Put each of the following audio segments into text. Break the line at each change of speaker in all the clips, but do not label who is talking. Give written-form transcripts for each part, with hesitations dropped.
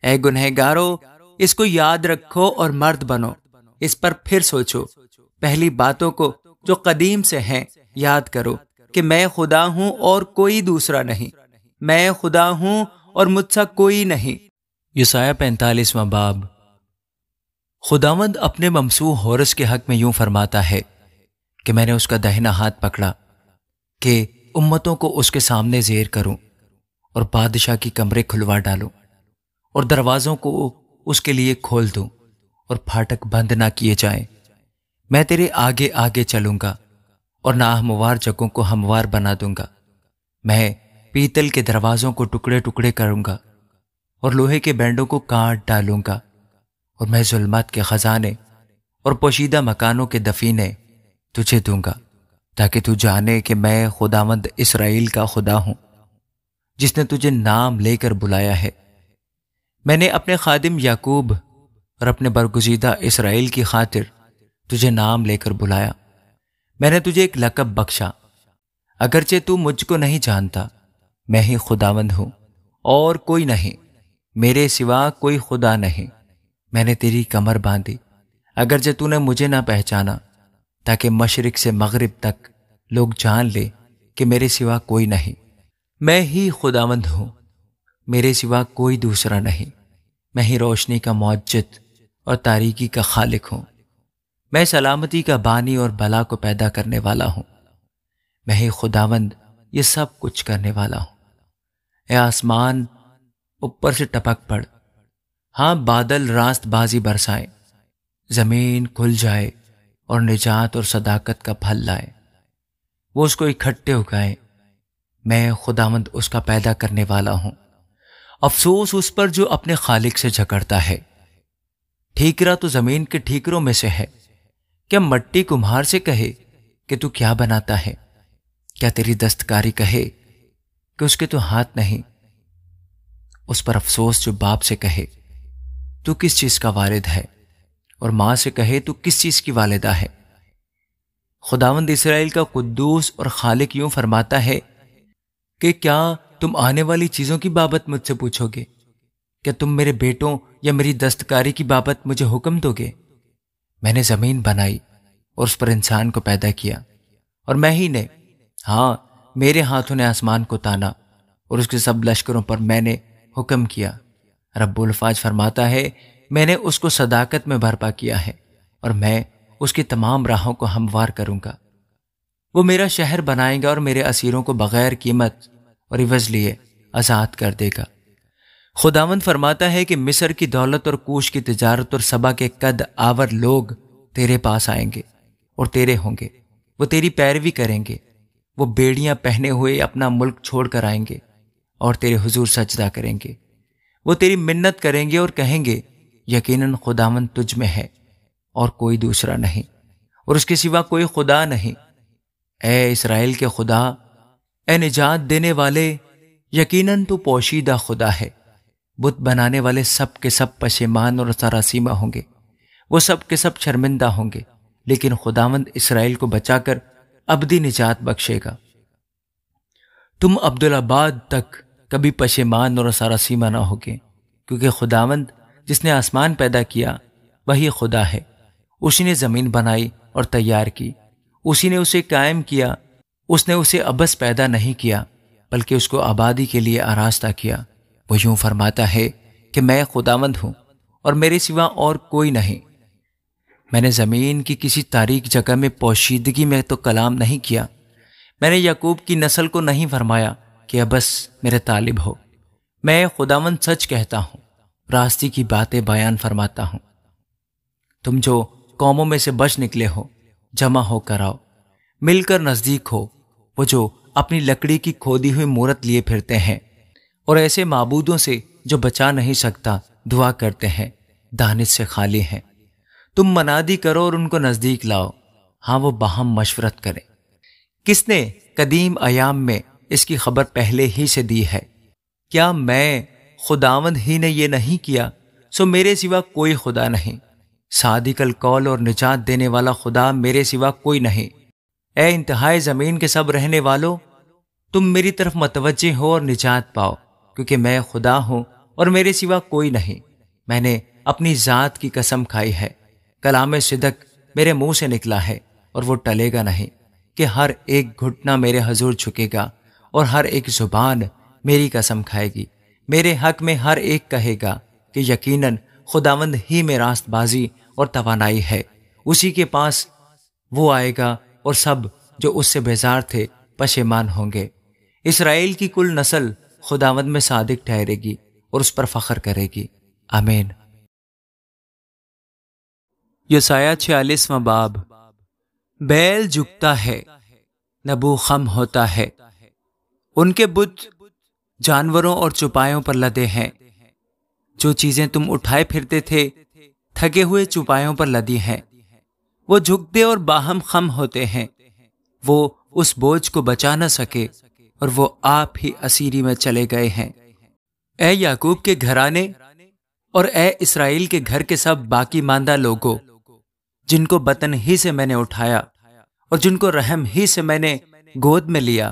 اے گنہگارو، اس کو یاد رکھو اور مرد بنو، اس پر پھر سوچو، پہلی باتوں کو جو قدیم سے ہیں یاد کرو کہ میں خدا ہوں اور کوئی دوسرا نہیں، میں خدا ہوں اور مجھ سا کوئی نہیں۔
یسایہ 45واں باب۔ خداوند اپنے ممسوح حورس کے حق میں یوں فرماتا ہے کہ میں نے اس کا داہنا ہاتھ پکڑا کہ امتوں کو اس کے سامنے زیر کروں اور بادشاہ کی کمرے کھلوا ڈالوں اور دروازوں کو اس کے لیے کھول دوں اور پھاٹک بند نہ کیے جائیں۔ میں تیرے آگے آگے چلوں گا اور ناہموار جگہوں کو ہموار بنا دوں گا۔ میں پیتل کے دروازوں کو ٹکڑے ٹکڑے کروں گا اور لوہے کے بینڈوں کو کاٹ ڈالوں گا، اور میں ظلمات کے خزانے اور پوشیدہ مکانوں کے دفینے تجھے دوں گا، تاکہ تو جانے کہ میں خداوند اسرائیل کا خدا ہوں، جس نے تجھے نام لے کر بلایا ہے۔ میں نے اپنے خادم یعقوب اور اپنے برگزیدہ اسرائیل کی خاطر تجھے نام لے کر بلایا۔ میں نے تجھے ایک لقب بخشا، اگرچہ تو مجھ کو نہیں جانتا، میں ہی خداوند ہوں اور کوئی نہیں، میرے سوا کوئی خدا نہیں۔ میں نے تیری کمر باندھی، اگرچہ تو نے مجھے نہ پہچانا، تاکہ مشرق سے مغرب تک لوگ جان لے کہ میرے سوا کوئی نہیں، میں ہی خداوند ہوں، میرے سوا کوئی دوسرا نہیں۔ میں ہی روشنی کا موجد اور تاریکی کا خالق ہوں، میں سلامتی کا بانی اور بلا کو پیدا کرنے والا ہوں، میں ہی خداوند یہ سب کچھ کرنے والا ہوں۔ اے آسمان، اوپر سے ٹپک پڑ، ہاں بادل راست بازی برسائیں، زمین کھل جائے اور نجات اور صداقت کا پھل لائے، وہ اس کو اکٹھے اگائے، میں خداوند اس کا پیدا کرنے والا ہوں۔ افسوس اس پر جو اپنے خالق سے جھگڑتا ہے۔ ٹھیکرا تو زمین کے ٹھیکروں میں سے ہے، کیا مٹی کمہار سے کہے کہ تو کیا بناتا ہے؟ کیا تیری دستکاری کہے کہ اس کے تو ہاتھ نہیں؟ اس پر افسوس جو باپ سے کہے تو کس چیز کا والد ہے، اور ماں سے کہے تو کس چیز کی والدہ ہے۔ خداوند اسرائیل کا قدوس اور خالق یوں فرماتا ہے کہ کیا تم آنے والی چیزوں کی بابت مجھ سے پوچھو گے؟ کیا تم میرے بیٹوں یا میری دستکاری کی بابت مجھے حکم دو گے؟ میں نے زمین بنائی اور اس پر انسان کو پیدا کیا، اور میں ہی نے، ہاں میرے ہاتھوں نے آسمان کو تانا، اور اس کے سب لشکروں پر میں نے حکم کیا۔ رب الفاظ فرماتا ہے، میں نے اس کو صداقت میں برپا کیا ہے، اور میں اس کی تمام راہوں کو ہموار کروں گا۔ وہ میرا شہر بنائے گا اور میرے اسیروں کو بغیر قیمت اور عوض لیے آزاد کر دے گا۔ خداوند فرماتا ہے کہ مصر کی دولت اور کوش کی تجارت اور سبا کے قد آور لوگ تیرے پاس آئیں گے اور تیرے ہوں گے، وہ تیری پیروی کریں گے، وہ بیڑیاں پہنے ہوئے اپنا ملک چھوڑ کر آئیں گے اور تیرے حضور سجدہ کریں گے۔ وہ تیری منت کریں گے اور کہیں گے، یقیناً خداوند تجھ میں ہے اور کوئی دوسرا نہیں، اور اس کے سوا کوئی خدا نہیں۔ اے اسرائیل کے خدا، اے نجات دینے والے، یقیناً تو پوشیدہ خدا ہے۔ بت بنانے والے سب کے سب پشیمان اور سراسیمہ ہوں گے، وہ سب کے سب شرمندہ ہوں گے، لیکن خداوند اسرائیل کو بچا کر ابدی نجات بخشے گا۔ تم عبدالآباد تک کبھی پشیمان اور سراسیمہ نہ ہوگے، کیونکہ خداوند جس نے آسمان پیدا کیا وہی خدا ہے، اسی نے زمین بنائی اور تیار کی، اسی نے اسے قائم کیا، اس نے اسے عبث پیدا نہیں کیا بلکہ اس کو آبادی کے لیے آراستہ کیا۔ وہ یوں فرماتا ہے کہ میں خداوند ہوں اور میرے سوا اور کوئی نہیں۔ میں نے زمین کی کسی تاریک جگہ میں پوشیدگی میں تو کلام نہیں کیا، میں نے یعقوب کی نسل کو نہیں فرمایا کہ عبث میرے طالب ہو۔ میں خداوند سچ کہتا ہوں، راستی کی باتیں بیان فرماتا ہوں۔ تم جو قوموں میں سے بچ نکلے ہو، جمع ہو کر آؤ، مل کر نزدیک ہو، وہ جو اپنی لکڑی کی کھودی ہوئی مورت لیے پھرتے ہیں اور ایسے معبودوں سے جو بچا نہیں سکتا دعا کرتے ہیں، دانش سے خالی ہیں۔ تم منادی کرو اور ان کو نزدیک لاؤ، ہاں وہ باہم مشورت کریں۔ کس نے قدیم ایام میں اس کی خبر پہلے ہی سے دی ہے؟ کیا میں خداوند ہی نے یہ نہیں کیا؟ سو میرے سوا کوئی خدا نہیں، صادق القول اور نجات دینے والا خدا میرے سوا کوئی نہیں۔ اے انتہائی زمین کے سب رہنے والوں، تم میری طرف متوجہ ہو اور نجات پاؤ، کیونکہ میں خدا ہوں
اور میرے سوا کوئی نہیں۔ میں نے اپنی ذات کی قسم کھائی ہے، کلام صدق میرے منہ سے نکلا ہے اور وہ ٹلے گا نہیں، کہ ہر ایک گھٹنا میرے حضور جھکے گا اور ہر ایک زبان میری قسم کھائے گی۔ میرے حق میں ہر ایک کہے گا کہ یقیناً خداوند ہی میں راست بازی اور توانائی ہے۔ اسی کے پاس وہ آئے گا اور سب جو اس سے بیزار تھے پشیمان ہوں گے۔ اسرائیل کی کل نسل خداوند میں صادق ٹھہرے گی اور اس پر فخر کرے گی۔ آمین۔ یسایہ 46واں باب۔ بیل جھکتا ہے، نبو خم ہوتا ہے، ان کے بت جانوروں اور چوپایوں پر لدے ہیں۔ جو چیزیں تم اٹھائے پھرتے تھے تھکے ہوئے چوپایوں پر لدی ہیں۔ وہ جھکتے اور باہم خم ہوتے ہیں، وہ اس بوجھ کو بچا نہ سکے اور وہ آپ ہی اسیری میں چلے گئے ہیں۔ اے یعقوب کے گھرانے اور اے اسرائیل کے گھر کے سب باقی ماندہ لوگوں، جن کو بطن ہی سے میں نے اٹھایا اور جن کو رحم ہی سے میں نے گود میں لیا،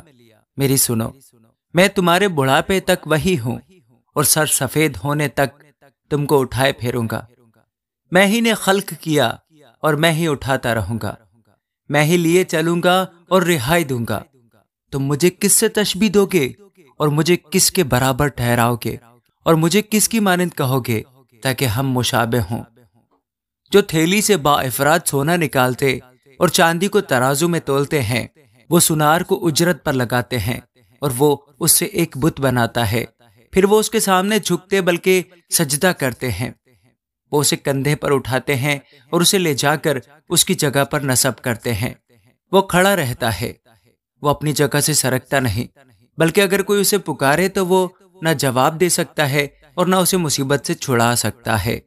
میری سنو۔ میں تمہارے بڑھاپے تک وہی ہوں اور سر سفید ہونے تک تم کو اٹھائے پھیروں گا۔ میں ہی نے خلق کیا اور میں ہی اٹھاتا رہوں گا، میں ہی لیے چلوں گا اور رہائی دوں گا۔ تم مجھے کس سے تشبیہ دو گے اور مجھے کس کے برابر ٹھہراؤ گے اور مجھے کس کی مانند کہو گے تاکہ ہم مشابہ ہوں؟ جو تھیلی سے با افراد سونا نکالتے اور چاندی کو ترازو میں تولتے ہیں، وہ سونار کو اجرت پر لگاتے ہیں اور وہ اس سے ایک بت بناتا ہے، پھر وہ اس کے سامنے جھکتے بلکہ سجدہ کرتے ہیں۔ وہ اسے کندھے پر اٹھاتے ہیں اور اسے لے جا کر اس کی جگہ پر نصب کرتے ہیں۔ وہ کھڑا رہتا ہے، وہ اپنی جگہ سے سرکتا نہیں، بلکہ اگر کوئی اسے پکارے تو وہ نہ جواب دے سکتا ہے اور نہ اسے مصیبت سے چھڑا سکتا ہے۔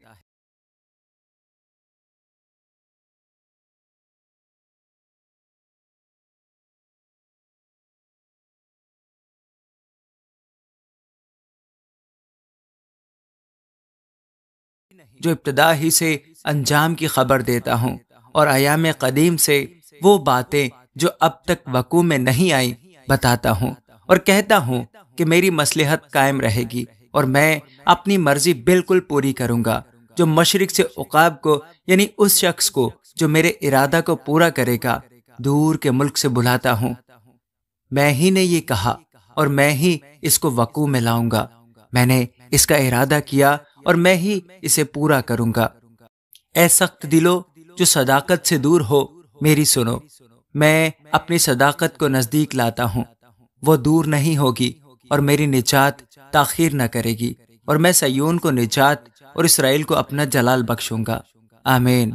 جو ابتدا ہی سے انجام کی خبر دیتا ہوں اور ایام قدیم سے وہ باتیں جو اب تک وقوع میں نہیں آئیں بتاتا ہوں، اور کہتا ہوں کہ میری مصلحت قائم رہے گی اور میں اپنی مرضی بالکل پوری کروں گا۔ جو مشرق سے عقاب کو، یعنی اس شخص کو جو میرے ارادہ کو پورا کرے گا، دور کے ملک سے بلاتا ہوں۔ میں ہی نے یہ کہا اور میں ہی اس کو وقوع میں لاؤں گا۔ میں نے اس کا ارادہ کیا اور میں ہی اسے پورا کروں گا۔ اے سخت دلو جو صداقت سے دور ہو، میری سنو۔ میں اپنی صداقت کو نزدیک لاتا ہوں، وہ دور نہیں ہوگی اور میری نجات تاخیر نہ کرے گی، اور میں سیون کو نجات اور اسرائیل کو اپنا جلال بخشوں گا۔ آمین۔